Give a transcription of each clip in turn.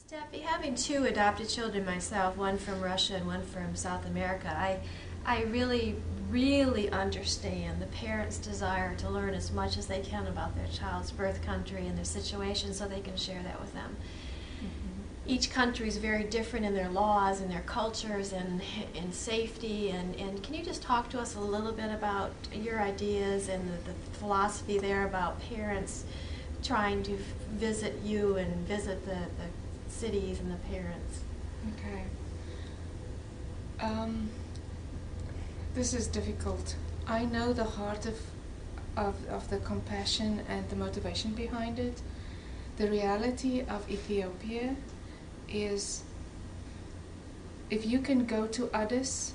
Steffi, having two adopted children myself, one from Russia and one from South America, I really, really understand the parents' desire to learn as much as they can about their child's birth country and their situation so they can share that with them. Each country is very different in their laws and their cultures and in safety. And can you just talk to us a little bit about your ideas and the philosophy there about parents trying to visit you and visit the cities and the parents? Okay. This is difficult. I know the heart of the compassion and the motivation behind it. The reality of Ethiopia is, if you can go to Addis,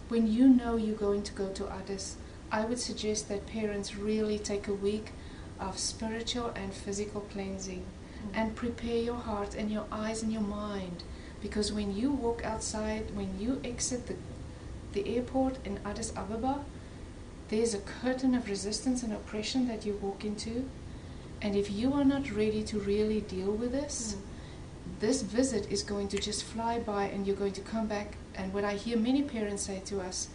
when you know you're going to go to Addis, I would suggest that parents really take a week of spiritual and physical cleansing and prepare your heart and your eyes and your mind, because when you walk outside, when you exit the airport in Addis Ababa, there's a curtain of resistance and oppression that you walk into, and if you are not ready to really deal with this, this visit is going to just fly by and you're going to come back. And what I hear many parents say to us,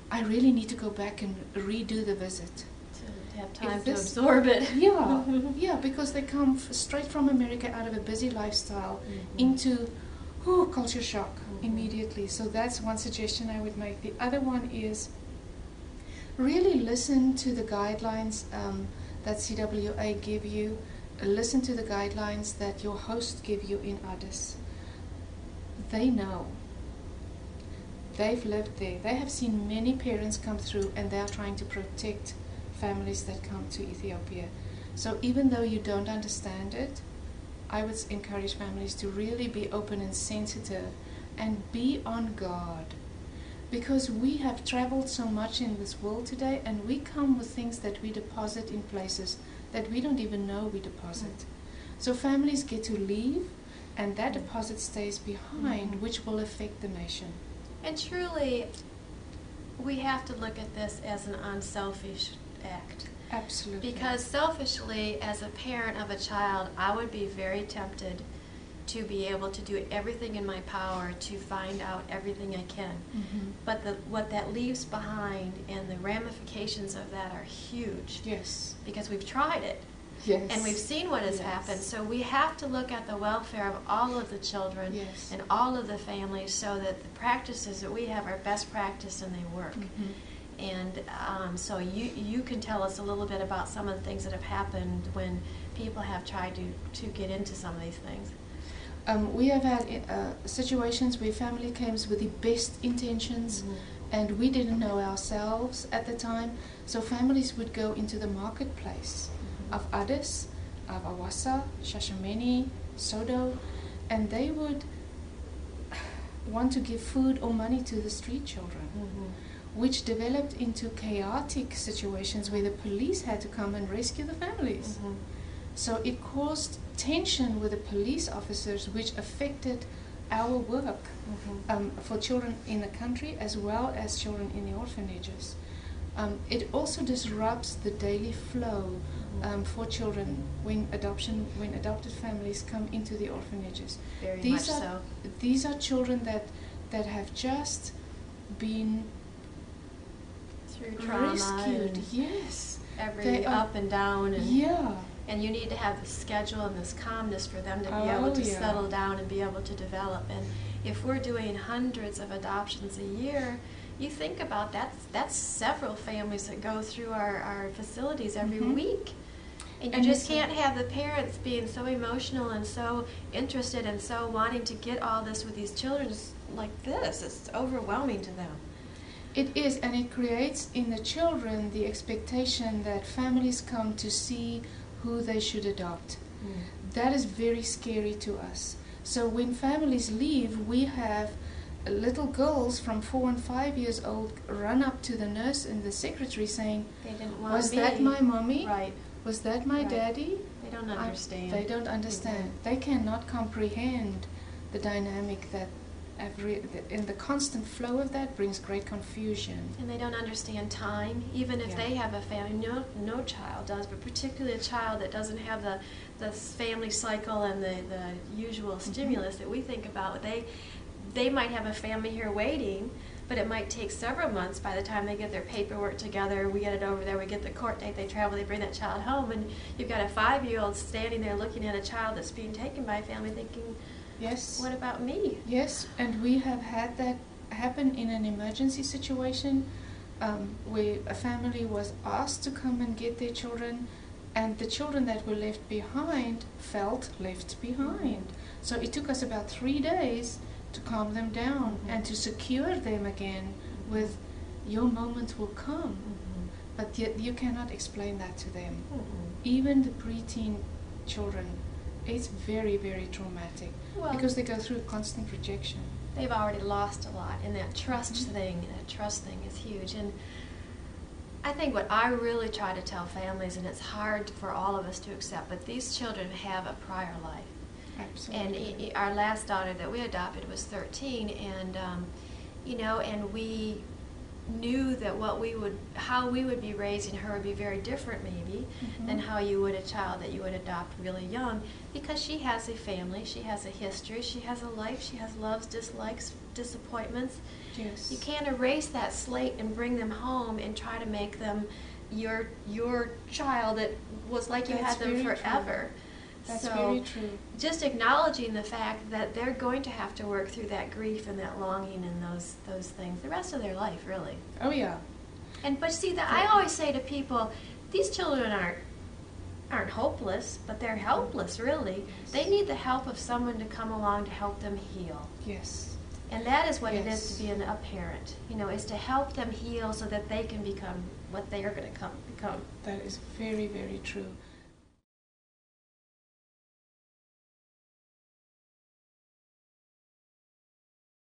I really need to go back and redo the visit. To have time to absorb it. Yeah, because they come straight from America out of a busy lifestyle into culture shock immediately. So that's one suggestion I would make. The other one is really listen to the guidelines that CWA give you. Listen to the guidelines that your host give you in Addis. They know. They've lived there. They have seen many parents come through, and they are trying to protect families that come to Ethiopia. So even though you don't understand it, I would encourage families to really be open and sensitive and be on guard. Because we have traveled so much in this world today, and we come with things that we deposit in places that we don't even know we deposit. So families get to leave, and that deposit stays behind, which will affect the nation. And truly, we have to look at this as an unselfish act. Absolutely. Because selfishly, as a parent of a child, I would be very tempted to be able to do everything in my power to find out everything I can. But what that leaves behind and the ramifications of that are huge. Yes. Because we've tried it. Yes. And we've seen what has happened. So we have to look at the welfare of all of the children and all of the families so that the practices that we have are best practice and they work. And so you can tell us a little bit about some of the things that have happened when people have tried to get into some of these things. We have had situations where family came with the best intentions, and we didn't know ourselves at the time. So families would go into the marketplace of Addis, of Awassa, Shashamene, Sodo, and they would want to give food or money to the street children, which developed into chaotic situations where the police had to come and rescue the families. So it caused tension with the police officers, which affected our work for children in the country as well as children in the orphanages. It also disrupts the daily flow for children when adopted families come into the orphanages. Very much so. These are children that have just been through trauma, rescued. Yes, every up and down, and you need to have the schedule and this calmness for them to be able to settle down and be able to develop. And if we're doing hundreds of adoptions a year, you think about that's several families that go through our facilities every week. And you just can't have the parents being so emotional and so interested and so wanting to get all this with these children like this. It's overwhelming to them. It is, and it creates in the children the expectation that families come to see who they should adopt. That is very scary to us. So when families leave, we have little girls from 4 and 5 years old run up to the nurse and the secretary saying, they didn't want was that my mommy? Right. Was that my daddy? They don't understand. They don't understand. They cannot comprehend the dynamic that and the constant flow of that brings great confusion. And they don't understand time, even if they have a family. No child does, but particularly a child that doesn't have the family cycle and the usual stimulus that we think about. They might have a family here waiting, but it might take several months by the time they get their paperwork together. We get it over there, we get the court date, they travel, they bring that child home, and you've got a 5-year-old standing there looking at a child that's being taken by a family thinking, yes, what about me? Yes, and we have had that happen in an emergency situation where a family was asked to come and get their children, and the children that were left behind felt left behind. So it took us about 3 days to calm them down and to secure them again with, your moment will come. But yet you cannot explain that to them. Even the preteen children, it's very, very traumatic because they go through constant rejection. They've already lost a lot, and that trust thing is huge. And I think what I really try to tell families, and it's hard for all of us to accept, but these children have a prior life. Absolutely. And our last daughter that we adopted was 13, and and we knew that how we would be raising her would be very different maybe than how you would a child that you would adopt really young, because she has a family, she has a history, she has a life, she has loves, dislikes, disappointments. Yes. You can't erase that slate and bring them home and try to make them your child that was like you had them forever. That's very true. Just acknowledging the fact that they're going to have to work through that grief and that longing and those things the rest of their life, really. Oh yeah. But see, that I always say to people, these children aren't hopeless, but they're helpless, really. Yes. They need the help of someone to come along to help them heal. Yes. And that is what it is to be a parent, is to help them heal so that they can become what they are going to become. That is very, very true.